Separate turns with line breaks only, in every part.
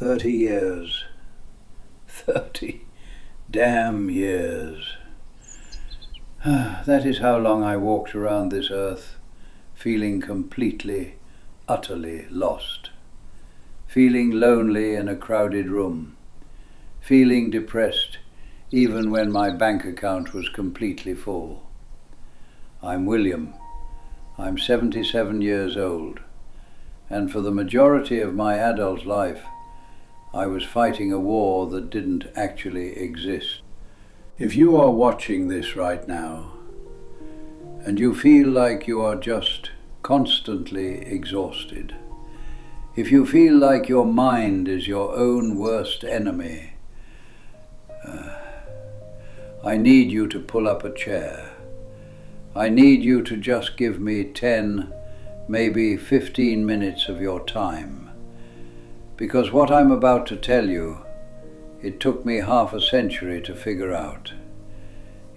30 years. 30 damn years. That is how long I walked around this earth, feeling completely, utterly lost. Feeling lonely in a crowded room. Feeling depressed even when my bank account was completely full. I'm William. I'm 77 years old. And for the majority of my adult life, I was fighting a war that didn't actually exist. If you are watching this right now, and you feel like you are just constantly exhausted, if you feel like your mind is your own worst enemy, I need you to pull up a chair. I need you to just give me 10, maybe 15 minutes of your time. Because what I'm about to tell you, it took me half a century to figure out.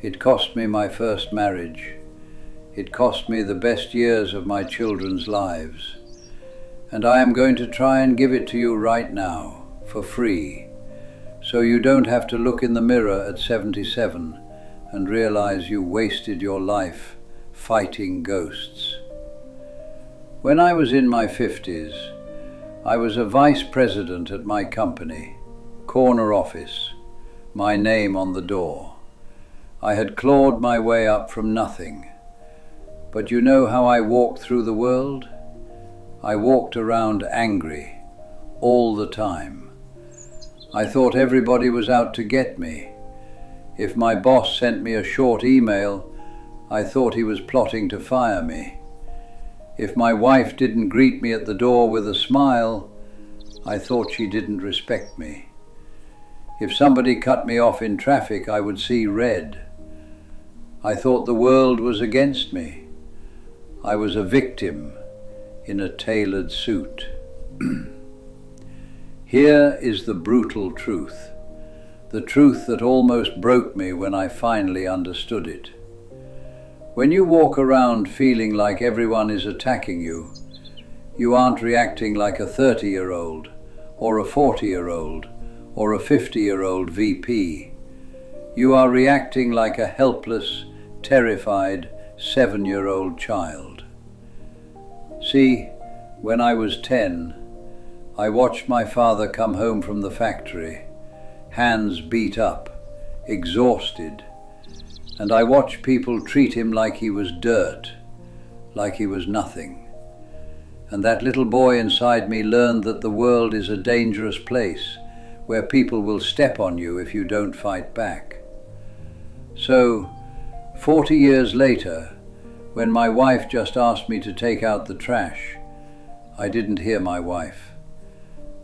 It cost me my first marriage. It cost me the best years of my children's lives. And I am going to try and give it to you right now, for free, so you don't have to look in the mirror at 77 and realize you wasted your life fighting ghosts. When I was in my 50s, I was a vice president at my company, corner office, my name on the door. I had clawed my way up from nothing. But you know how I walked through the world? I walked around angry, all the time. I thought everybody was out to get me. If my boss sent me a short email, I thought he was plotting to fire me. If my wife didn't greet me at the door with a smile, I thought she didn't respect me. If somebody cut me off in traffic, I would see red. I thought the world was against me. I was a victim in a tailored suit. Here is the brutal truth, the truth that almost broke me when I finally understood it. When you walk around feeling like everyone is attacking you, you aren't reacting like a 30-year-old, or a 40-year-old, or a 50-year-old VP. You are reacting like a helpless, terrified 7-year-old child. See, when I was 10, I watched my father come home from the factory, hands beat up, exhausted, and I watched people treat him like he was dirt, like he was nothing. And that little boy inside me learned that the world is a dangerous place where people will step on you if you don't fight back. So, 40 years later, when my wife just asked me to take out the trash, I didn't hear my wife.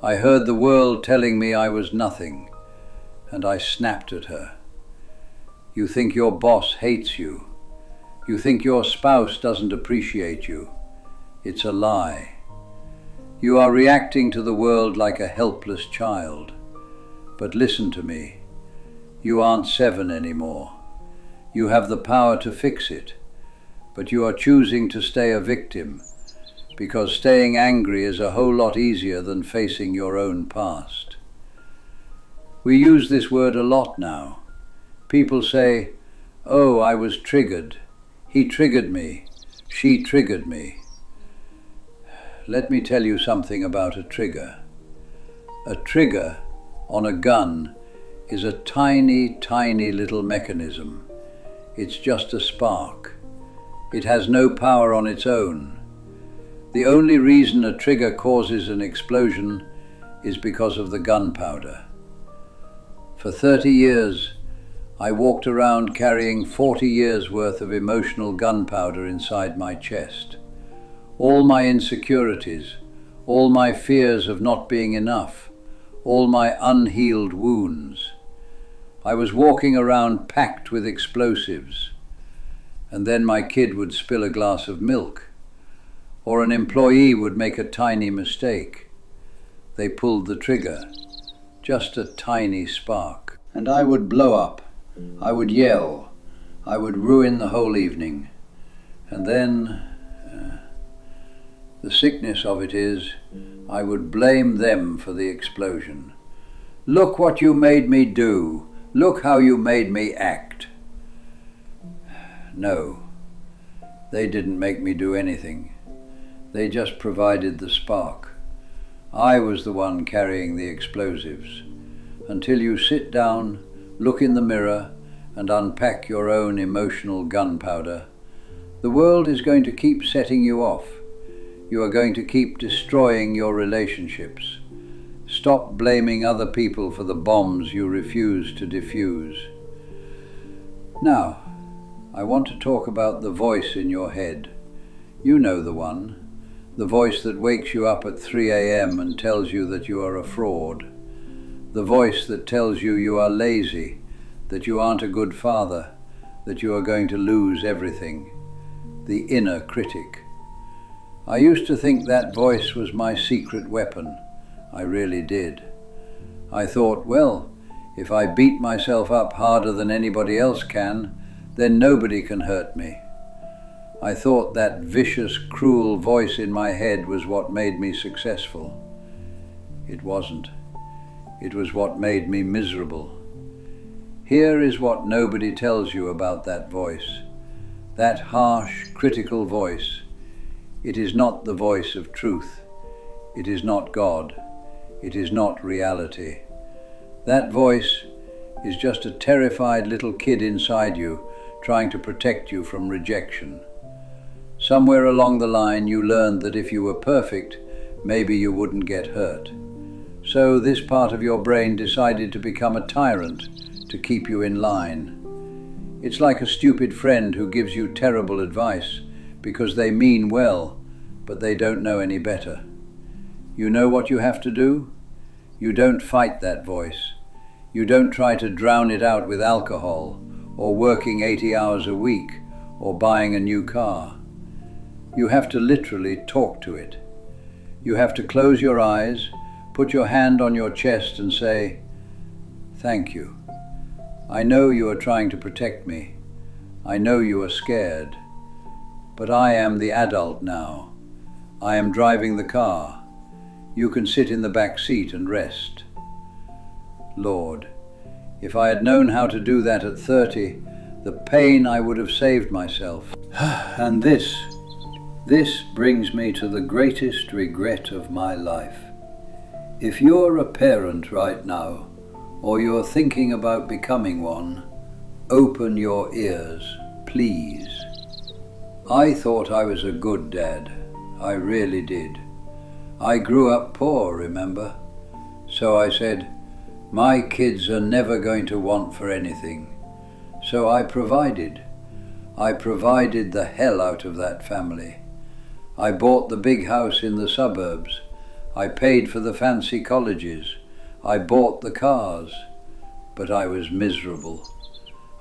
I heard the world telling me I was nothing, and I snapped at her. You think your boss hates you. You think your spouse doesn't appreciate you. It's a lie. You are reacting to the world like a helpless child. But listen to me. You aren't 7 anymore. You have the power to fix it, but you are choosing to stay a victim, because staying angry is a whole lot easier than facing your own past. We use this word a lot now. People say, "Oh, I was triggered. He triggered me. She triggered me." Let me tell you something about a trigger. A trigger on a gun is a tiny, tiny little mechanism. It's just a spark. It has no power on its own. The only reason a trigger causes an explosion is because of the gunpowder. For 30 years, I walked around carrying 40 years worth of emotional gunpowder inside my chest. All my insecurities, all my fears of not being enough, all my unhealed wounds. I was walking around packed with explosives. And then my kid would spill a glass of milk, or an employee would make a tiny mistake. They pulled the trigger, just a tiny spark. And I would blow up. I would yell. I would ruin the whole evening. And then the The sickness of it is, I would blame them for the explosion. Look what you made me do. Look how you made me act. No, they didn't make me do anything. They just provided the spark. I was the one carrying the explosives. Until you sit down, look in the mirror, and unpack your own emotional gunpowder, the world is going to keep setting you off. You are going to keep destroying your relationships. Stop blaming other people for the bombs you refuse to defuse. Now, I want to talk about the voice in your head. You know the one. The voice that wakes you up at 3 a.m. and tells you that you are a fraud. The voice that tells you you are lazy, that you aren't a good father, that you are going to lose everything. The inner critic. I used to think that voice was my secret weapon. I really did. I thought, well, if I beat myself up harder than anybody else can, then nobody can hurt me. I thought that vicious, cruel voice in my head was what made me successful. It wasn't. It was what made me miserable. Here is what nobody tells you about that voice. That harsh, critical voice. It is not the voice of truth. It is not God. It is not reality. That voice is just a terrified little kid inside you trying to protect you from rejection. Somewhere along the line you learned that if you were perfect, maybe you wouldn't get hurt. So this part of your brain decided to become a tyrant to keep you in line. It's like a stupid friend who gives you terrible advice because they mean well, but they don't know any better. You know what you have to do? You don't fight that voice. You don't try to drown it out with alcohol, or working 80 hours a week, or buying a new car. You have to literally talk to it. You have to close your eyes, put your hand on your chest and say, "Thank you. I know you are trying to protect me. I know you are scared. But I am the adult now. I am driving the car. You can sit in the back seat and rest." Lord, if I had known how to do that at 30, the pain I would have saved myself. And this brings me to the greatest regret of my life. If you're a parent right now, or you're thinking about becoming one, open your ears, please. I thought I was a good dad. I really did. I grew up poor, remember? So I said, my kids are never going to want for anything. So I provided. I provided the hell out of that family. I bought the big house in the suburbs. I paid for the fancy colleges. I bought the cars. But I was miserable.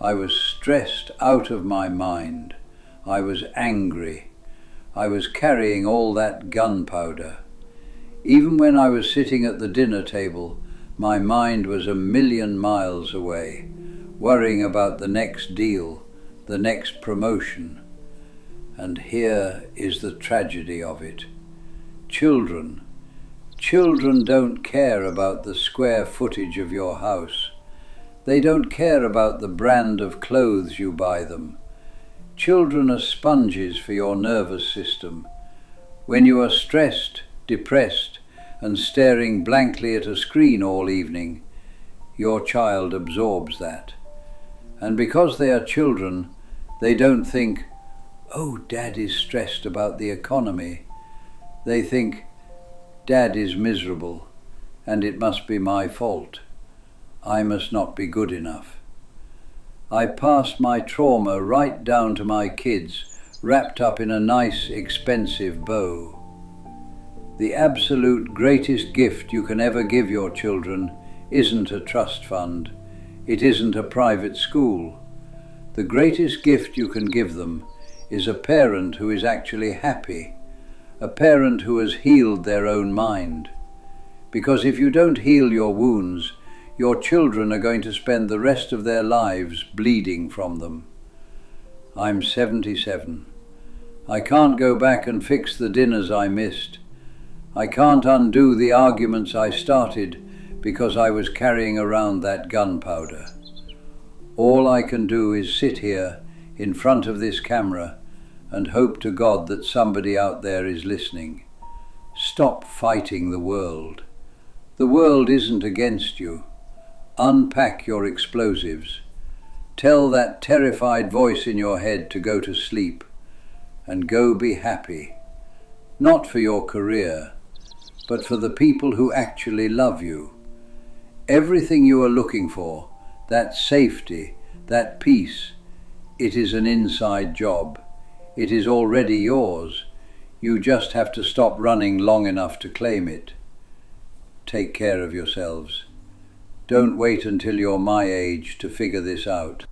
I was stressed out of my mind. I was angry. I was carrying all that gunpowder. Even when I was sitting at the dinner table, my mind was a million miles away, worrying about the next deal, the next promotion. And here is the tragedy of it. Children don't care about the square footage of your house. They don't care about the brand of clothes you buy them. Children are sponges for your nervous system. When you are stressed, depressed, and staring blankly at a screen all evening, your child absorbs that. And because they are children, they don't think, "Oh, Dad is stressed about the economy." They think, "Dad is miserable, and it must be my fault. I must not be good enough." I passed my trauma right down to my kids, wrapped up in a nice, expensive bow. The absolute greatest gift you can ever give your children isn't a trust fund. It isn't a private school. The greatest gift you can give them is a parent who is actually happy, a parent who has healed their own mind. Because if you don't heal your wounds, your children are going to spend the rest of their lives bleeding from them. I'm 77. I can't go back and fix the dinners I missed. I can't undo the arguments I started because I was carrying around that gunpowder. All I can do is sit here in front of this camera and hope to God that somebody out there is listening. Stop fighting the world. The world isn't against you. Unpack your explosives. Tell that terrified voice in your head to go to sleep and go be happy. Not for your career, but for the people who actually love you. Everything you are looking for, that safety, that peace, it is an inside job. It is already yours. You just have to stop running long enough to claim it. Take care of yourselves. Don't wait until you're my age to figure this out.